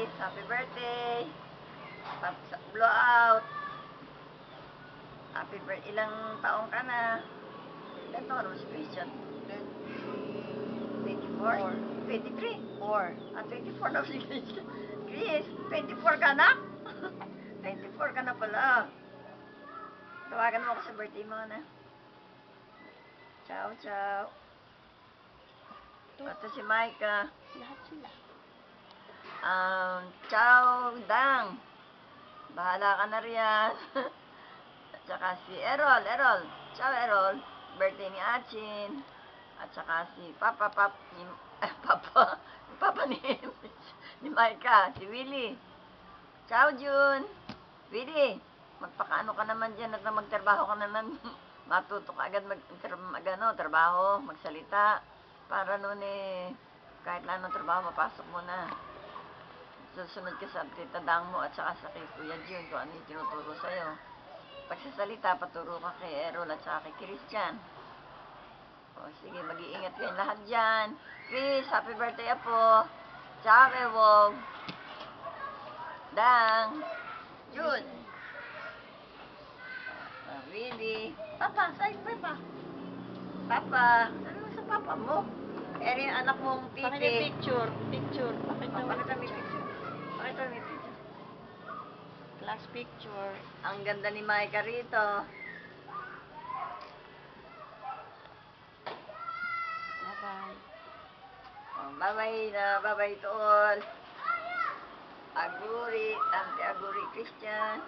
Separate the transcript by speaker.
Speaker 1: Chris, happy birthday. Blowout. Happy birthday. Ilang taong ka na? Ilang taon mo si Christian? 24? 23?
Speaker 2: 4.
Speaker 1: 24 na si Christian. Chris, 24 ka na? 24 ka na pala. Tawagan mo ako sa birthday mo na. Ciao, ciao. Ito si Micah.
Speaker 2: Lahat sila.
Speaker 1: Ciao, Dang. Bahala ka na riyan. At saka si Errol. Ciao, Errol. Birthday ni Achin. At saka si Papa ni Micah. Si Willie. Ciao, June. Willie, magpakaano ka naman dyan at magtrabaho ka naman. Matuto ka agad trabaho, magsalita. Para noon kahit na anong trabaho, mapasok mo na. Susunod ka sa Tita Dang mo at saka sa kay Kuya June kung ano yung tinuturo sa'yo. Pagsasalita, paturo ka kay Errol at saka kay Christian. O sige, mag-iingat kayo lahat dyan. Chris, happy birthday Apo. Ciao, Ewog. Dang. June. Willie. Papa, sa'yo pa. Papa. Ano sa papa mo? Eri yung anak mong Titi.
Speaker 2: Pakita picture. Pakita mo
Speaker 1: Pakita mo
Speaker 2: picture.
Speaker 1: picture. Pakita mo picture.
Speaker 2: Class picture.
Speaker 1: Ang ganda ni Micah rito.
Speaker 2: Bye-bye.
Speaker 1: Oh, bye-bye na. Bye-bye to all. Aguri. Ante Aguri Christian.